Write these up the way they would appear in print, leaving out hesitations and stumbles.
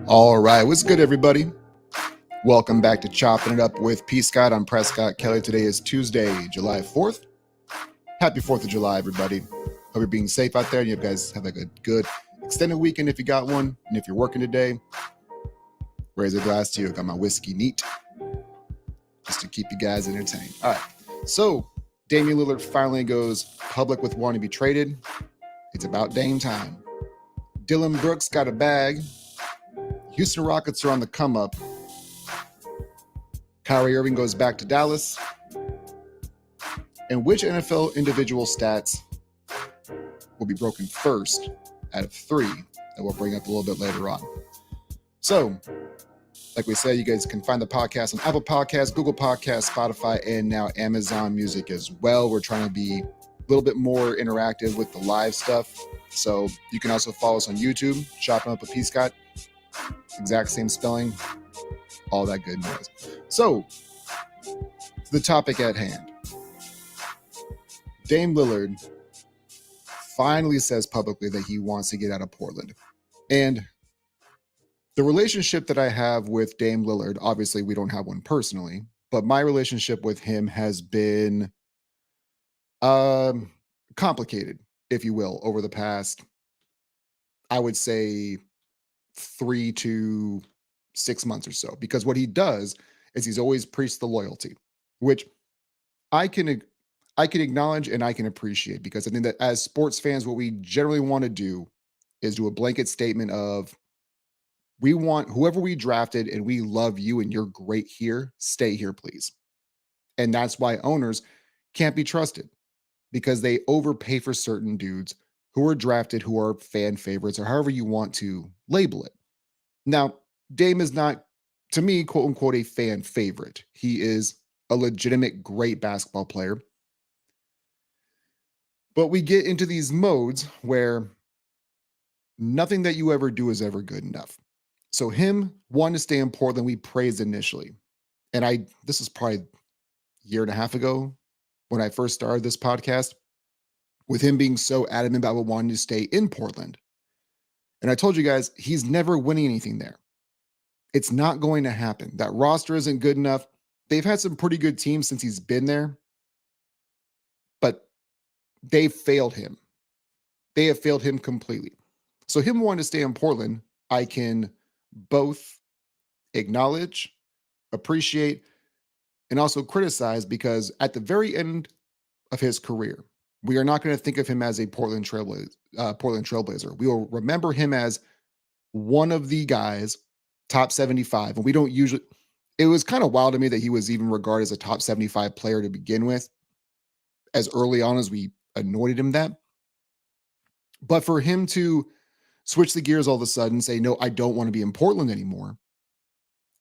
All right, what's good, everybody? Welcome back to Chopping It Up with P. Scott. I'm Prescott Kelly. Today is Tuesday, July 4th. Happy 4th of July, everybody. Hope you're being safe out there and you guys have a good extended weekend if you got one. And if you're working today, raise a glass to you. I got my whiskey neat just to keep you guys entertained. All right, so Damian Lillard finally goes public with wanting to be traded. It's about Dame time. Dillon Brooks got a bag. Houston Rockets are on the come up. Kyrie Irving goes back to Dallas. And which NFL individual stats will be broken first out of 3 that we'll bring up a little bit later on. So, like we said, you guys can find the podcast on Apple Podcasts, Google Podcasts, Spotify, and now Amazon Music as well. We're trying to be a little bit more interactive with the live stuff. So you can also follow us on YouTube, Chopping Up with P. Scott. Exact same spelling, all that good noise. So, the topic at hand. Dame Lillard finally says publicly that he wants to get out of Portland. And the relationship that I have with Dame Lillard, obviously we don't have one personally, but my relationship with him has been complicated, if you will, over the past, I would say, 3 to 6 months or so, because what he does is he's always preached the loyalty, which I can acknowledge and I can appreciate, because I think that as sports fans, what we generally want to do is do a blanket statement of, we want whoever we drafted and we love you and you're great here, stay here, please. And that's why owners can't be trusted, because they overpay for certain dudes who are drafted, who are fan favorites, or however you want to label it. Now, Dame is not, to me, quote unquote, a fan favorite. He is a legitimate great basketball player. But we get into these modes where nothing that you ever do is ever good enough. So him wanting to stay in Portland, we praised initially. And this is probably a year and a half ago when I first started this podcast, with him being so adamant about wanting to stay in Portland. And I told you guys, he's never winning anything there. It's not going to happen. That roster isn't good enough. They've had some pretty good teams since he's been there, but they've failed him. They have failed him completely. So him wanting to stay in Portland, I can both acknowledge, appreciate, and also criticize, because at the very end of his career, we are not going to think of him as a Portland Trailblazer. We will remember him as one of the guys, top 75. And we don't usually, it was kind of wild to me that he was even regarded as a top 75 player to begin with, as early on as we anointed him that. But for him to switch the gears all of a sudden, say, no, I don't want to be in Portland anymore,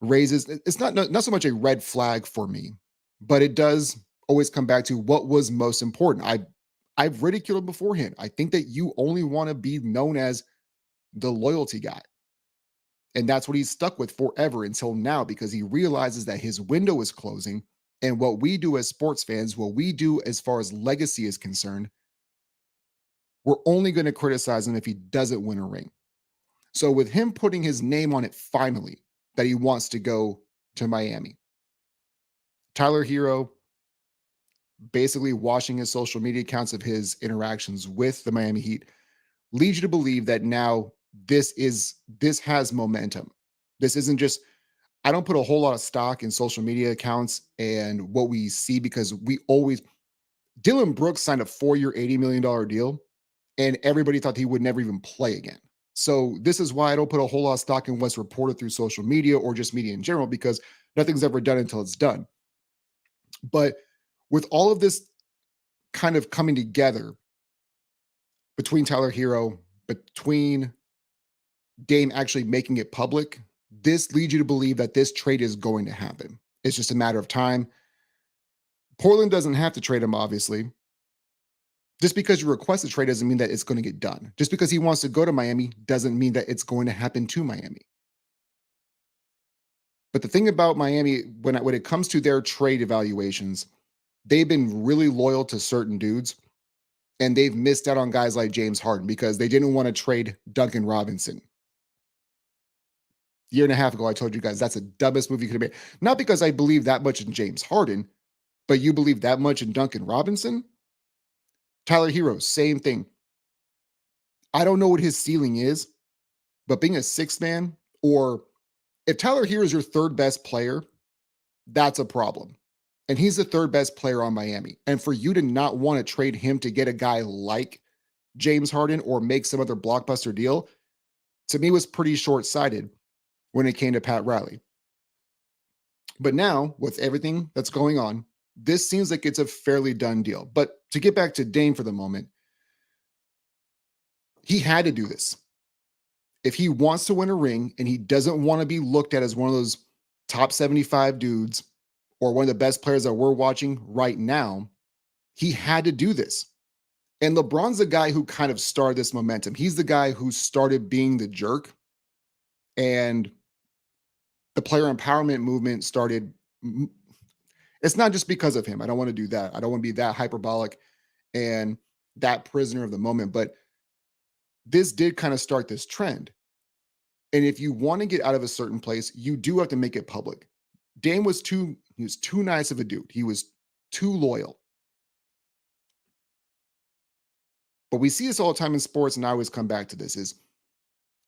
raises, it's not so much a red flag for me, but it does always come back to what was most important. I've ridiculed him beforehand. I think that you only want to be known as the loyalty guy. And that's what he's stuck with forever until now, because he realizes that his window is closing. And what we do as sports fans, what we do as far as legacy is concerned, we're only going to criticize him if he doesn't win a ring. So with him putting his name on it finally, that he wants to go to Miami, Tyler Hero basically washing his social media accounts of his interactions with the Miami Heat leads you to believe that now this has momentum. This isn't just, I don't put a whole lot of stock in social media accounts and what we see, because Dillon Brooks signed a 4-year, $80 million deal, and everybody thought he would never even play again. So this is why I don't put a whole lot of stock in what's reported through social media or just media in general, because nothing's ever done until it's done. But with all of this kind of coming together between Tyler Hero, between Dame actually making it public, this leads you to believe that this trade is going to happen. It's just a matter of time. Portland doesn't have to trade him, obviously. Just because you request a trade doesn't mean that it's going to get done. Just because he wants to go to Miami doesn't mean that it's going to happen to Miami. But the thing about Miami, when it comes to their trade evaluations, they've been really loyal to certain dudes, and they've missed out on guys like James Harden because they didn't want to trade Duncan Robinson. Year and a half ago, I told you guys that's the dumbest move you could have made. Not because I believe that much in James Harden, but you believe that much in Duncan Robinson? Tyler Hero, same thing. I don't know what his ceiling is, but being a sixth man, or if Tyler Hero is your third best player, that's a problem. And he's the third best player on Miami. And for you to not want to trade him to get a guy like James Harden or make some other blockbuster deal, to me was pretty short sighted when it came to Pat Riley. But now, with everything that's going on, this seems like it's a fairly done deal. But to get back to Dame for the moment, he had to do this. If he wants to win a ring and he doesn't want to be looked at as one of those top 75 dudes or one of the best players that we're watching right now, he had to do this. And LeBron's the guy who kind of started this momentum. He's the guy who started being the jerk. And the player empowerment movement started. It's not just because of him. I don't want to do that. I don't want to be that hyperbolic and that prisoner of the moment. But this did kind of start this trend. And if you want to get out of a certain place, you do have to make it public. Dame was too nice of a dude. He was too loyal. But we see this all the time in sports, and I always come back to this, is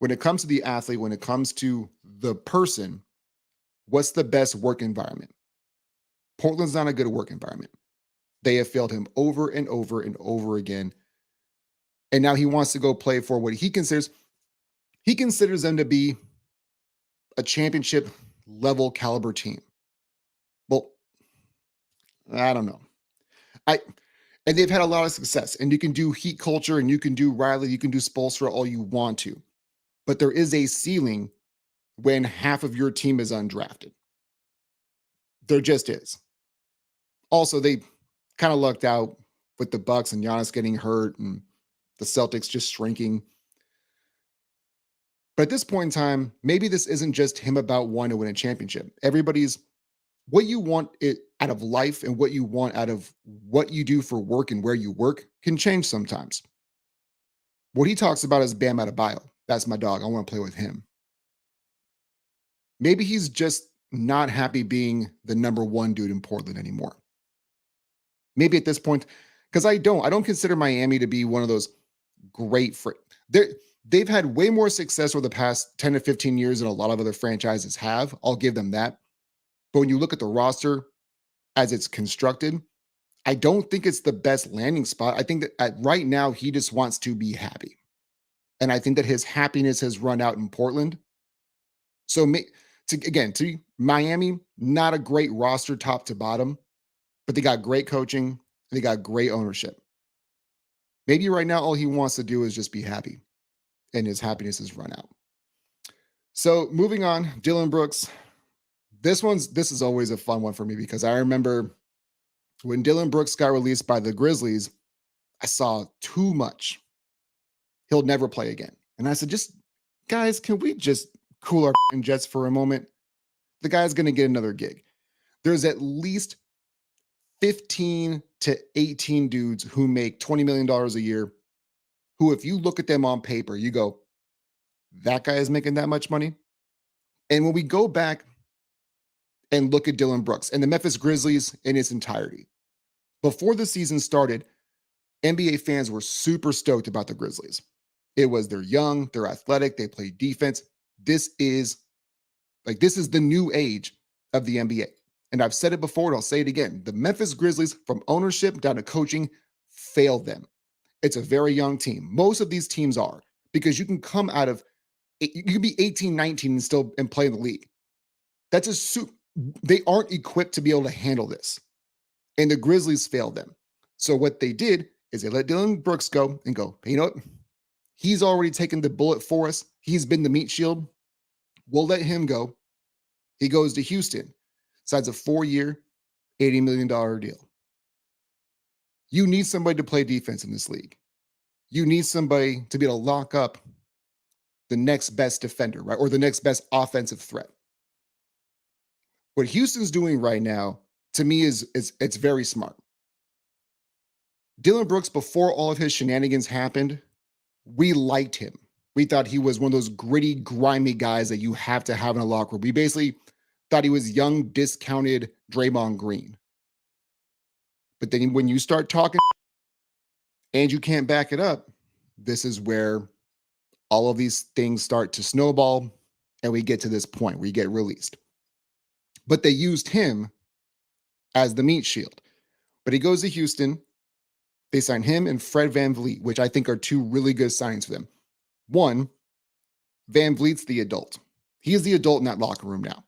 when it comes to the athlete, when it comes to the person, what's the best work environment? Portland's not a good work environment. They have failed him over and over and over again. And now he wants to go play for what he considers them to be a championship level caliber team. Well, I don't know. And they've had a lot of success, and you can do heat culture and you can do Riley, you can do Spoelstra all you want to. But there is a ceiling when half of your team is undrafted. There just is. Also, they kind of lucked out with the Bucks and Giannis getting hurt and the Celtics just shrinking. But at this point in time, maybe this isn't just him about wanting to win a championship. What you want it out of life and what you want out of what you do for work and where you work can change sometimes. What he talks about is Bam Adebayo. That's my dog. I want to play with him. Maybe he's just not happy being the number one dude in Portland anymore. Maybe at this point, because I don't consider Miami to be one of those great they've had way more success over the past 10 to 15 years than a lot of other franchises have. I'll give them that. But when you look at the roster as it's constructed, I don't think it's the best landing spot. I think that right now he just wants to be happy. And I think that his happiness has run out in Portland. So to Miami, not a great roster top to bottom, but they got great coaching. They got great ownership. Maybe right now all he wants to do is just be happy, and his happiness has run out. So moving on, Dillon Brooks. This is always a fun one for me because I remember when Dillon Brooks got released by the Grizzlies, I saw too much. He'll never play again. And I said, guys, can we just cool our jets for a moment? The guy's going to get another gig. There's at least 15 to 18 dudes who make $20 million a year, who, if you look at them on paper, you go, that guy is making that much money. And when we go back and look at Dillon Brooks and the Memphis Grizzlies in its entirety, before the season started, NBA fans were super stoked about the Grizzlies. It was they're young, they're athletic, they play defense. This is the new age of the NBA. And I've said it before, and I'll say it again. The Memphis Grizzlies, from ownership down to coaching, failed them. It's a very young team. Most of these teams are, because you can be 18, 19 and play in the league. They aren't equipped to be able to handle this. And the Grizzlies failed them. So what they did is they let Dillon Brooks go and go, hey, you know what? He's already taken the bullet for us. He's been the meat shield. We'll let him go. He goes to Houston. Signs a 4-year, $80 million deal. You need somebody to play defense in this league. You need somebody to be able to lock up the next best defender, right? Or the next best offensive threat. What Houston's doing right now, to me, is it's very smart. Dillon Brooks, before all of his shenanigans happened, we liked him. We thought he was one of those gritty, grimy guys that you have to have in a locker room. We basically thought he was young, discounted Draymond Green. But then when you start talking and you can't back it up, this is where all of these things start to snowball and we get to this point where you get released. But they used him as the meat shield. But he goes to Houston. They sign him and Fred VanVleet, which I think are two really good signings for them. One, VanVleet's the adult. He is the adult in that locker room now.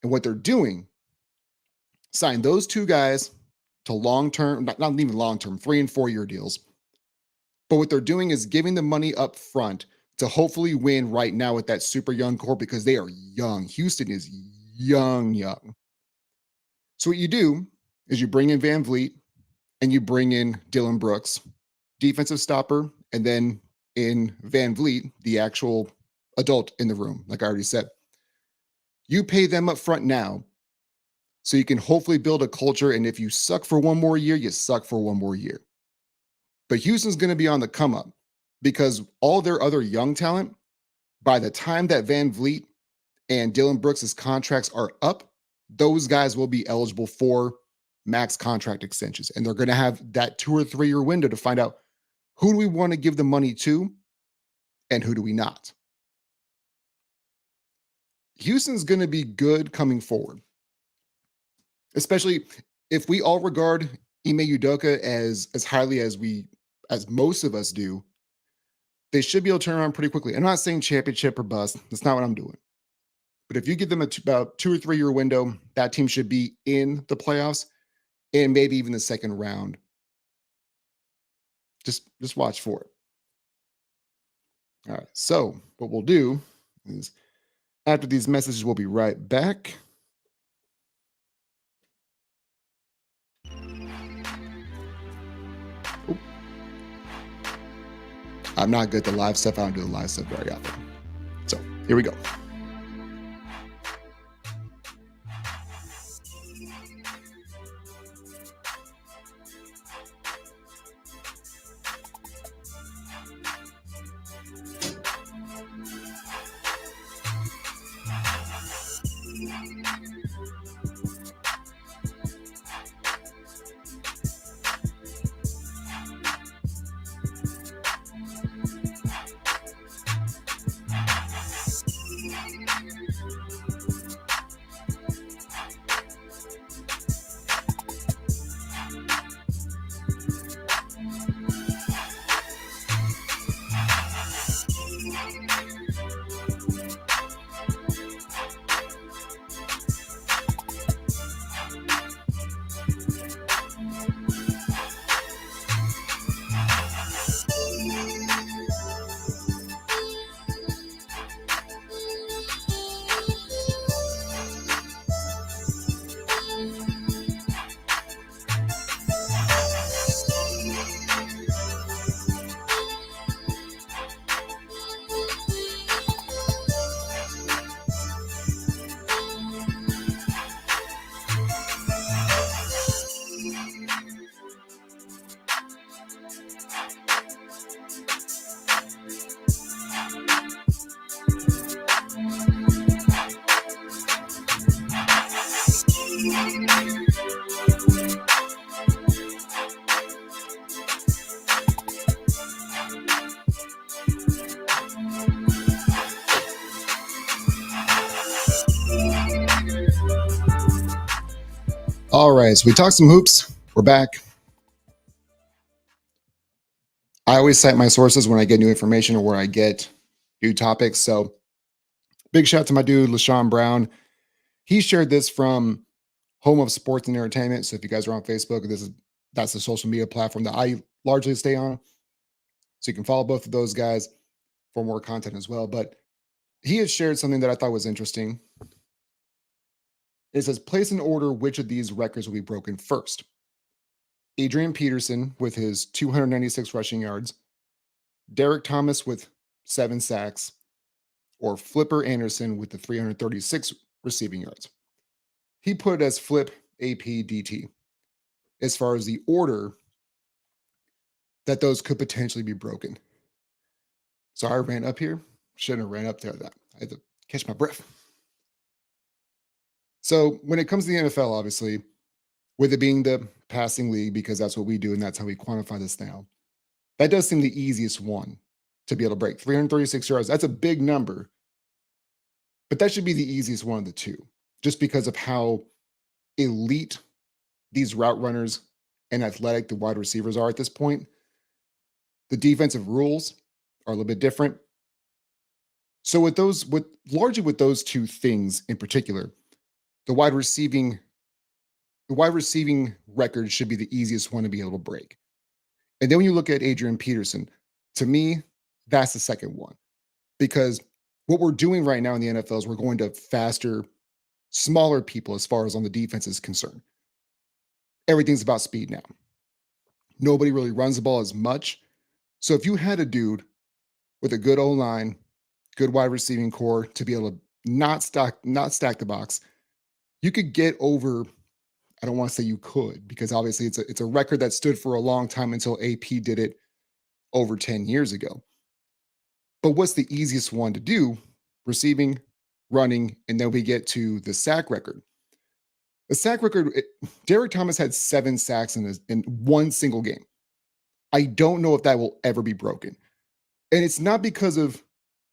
And what they're doing, sign those two guys to long-term, not even long-term, 3 and 4 year deals. But what they're doing is giving the money up front to hopefully win right now with that super young core because they are young. Houston is young. So what you do is you bring in VanVleet and you bring in Dillon Brooks, defensive stopper, and then in VanVleet, the actual adult in the room, like I already said. You pay them up front now so you can hopefully build a culture. And if you suck for one more year, you suck for one more year. But Houston's going to be on the come up because all their other young talent, by the time that VanVleet and Dillon Brooks' contracts are up, those guys will be eligible for max contract extensions. And they're going to have that 2 or 3 year window to find out who do we want to give the money to and who do we not. Houston's going to be good coming forward, especially if we all regard Ime Udoka as highly as most of us do. They should be able to turn around pretty quickly. I'm not saying championship or bust. That's not what I'm doing. But if you give them about 2 or 3 year window, that team should be in the playoffs and maybe even the second round. Just watch for it. All right. So what we'll do is after these messages, we'll be right back. Oop. I'm not good at the live stuff. I don't do the live stuff very often. So here we go. All right, so we talked some hoops. We're back. I always cite my sources when I get new information or where I get new topics. So big shout out to my dude, LaShawn Brown. He shared this from Home of Sports and Entertainment. So if you guys are on Facebook, that's the social media platform that I largely stay on. So you can follow both of those guys for more content as well. But he had shared something that I thought was interesting. It says, place in order which of these records will be broken first. Adrian Peterson with his 296 rushing yards, Derek Thomas with 7 sacks, or Flipper Anderson with the 336 receiving yards. He put it as Flip, AP, DT, as far as the order that those could potentially be broken. Sorry, I ran up here. Shouldn't have ran up there. That I had to catch my breath. So when it comes to the NFL, obviously, with it being the passing league, because that's what we do and that's how we quantify this now, that does seem the easiest one to be able to break. 336 yards, that's a big number, but that should be the easiest one of the two, just because of how elite these route runners and athletic the wide receivers are at this point. The defensive rules are a little bit different. So largely with those two things in particular, the wide receiving the wide receiving record should be the easiest one to be able to break. And then when you look at Adrian Peterson, to me, that's the second one. Because what we're doing right now in the NFL is we're going to faster, smaller people as far as on the defense is concerned. Everything's about speed now. Nobody really runs the ball as much. So if you had a dude with a good O-line, good wide receiving core to be able to not stack the box, you could get over. I don't want to say you could, because obviously it's a record that stood for a long time until AP did it over 10 years ago. But what's the easiest one to do? Receiving, running, and then we get to the sack record. The sack record, Derek Thomas had 7 sacks in one single game. I don't know if that will ever be broken. And it's not because of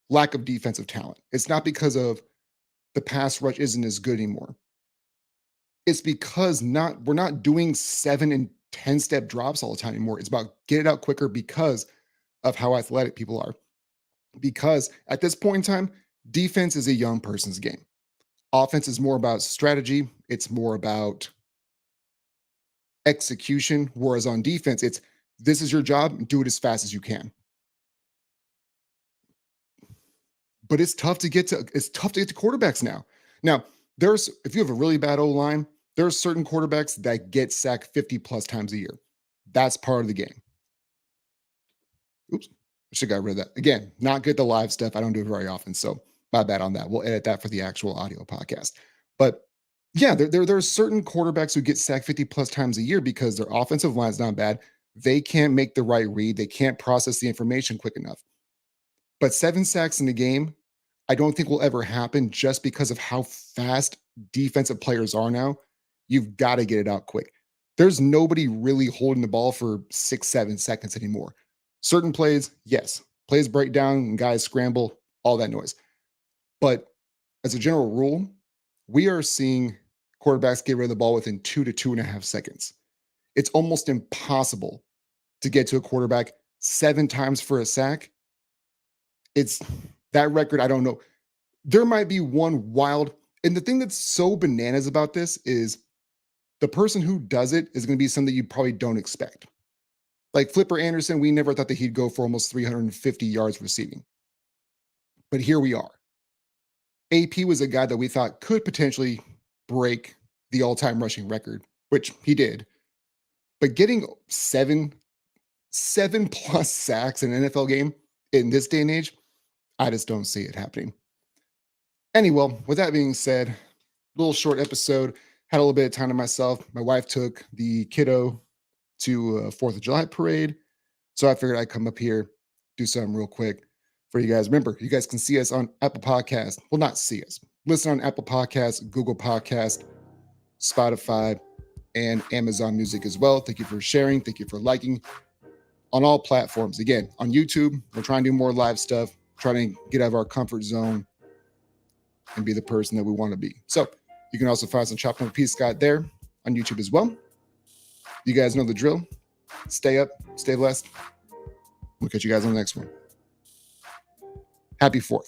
lack of defensive talent. It's not because of the pass rush isn't as good anymore. It's because we're not doing 7 and 10 step drops all the time anymore. It's about get it out quicker because of how athletic people are. Because at this point in time, defense is a young person's game. Offense is more about strategy. It's more about execution. Whereas on defense, this is your job. Do it as fast as you can. But it's tough to get to quarterbacks now. Now, if you have a really bad O-line, there are certain quarterbacks that get sacked 50 plus times a year. That's part of the game. Oops, I should have got rid of that. Again, not good the live stuff. I don't do it very often, so my bad on that. We'll edit that for the actual audio podcast. But yeah, there are certain quarterbacks who get sacked 50 plus times a year because their offensive line's not bad. They can't make the right read. They can't process the information quick enough. But 7 sacks in a game, I don't think will ever happen just because of how fast defensive players are now. You've got to get it out quick. There's nobody really holding the ball for 6-7 seconds anymore. Certain plays, yes. Plays break down and guys scramble, all that noise. But as a general rule, we are seeing quarterbacks get rid of the ball within 2 to 2.5 seconds. It's almost impossible to get to a quarterback 7 times for a sack. It's that record, I don't know. There might be one wild, and the thing that's so bananas about this is the person who does it is going to be something you probably don't expect. Like Flipper Anderson, we never thought that he'd go for almost 350 yards receiving. But here we are. AP was a guy that we thought could potentially break the all-time rushing record, which he did. But getting 7 plus sacks in an NFL game in this day and age, I just don't see it happening. Anyway, with that being said, little short episode. Had a little bit of time to myself. My wife took the kiddo to a 4th of July parade. So I figured I'd come up here, do something real quick for you guys. Remember, you guys can see us on Apple Podcasts. Well, not see us. Listen on Apple Podcasts, Google Podcasts, Spotify, and Amazon Music as well. Thank you for sharing. Thank you for liking on all platforms. Again, on YouTube, we're trying to do more live stuff, trying to get out of our comfort zone and be the person that we want to be. So you can also find some Chopping with P. Scott there on YouTube as well. You guys know the drill. Stay up, stay blessed. We'll catch you guys on the next one. Happy 4th.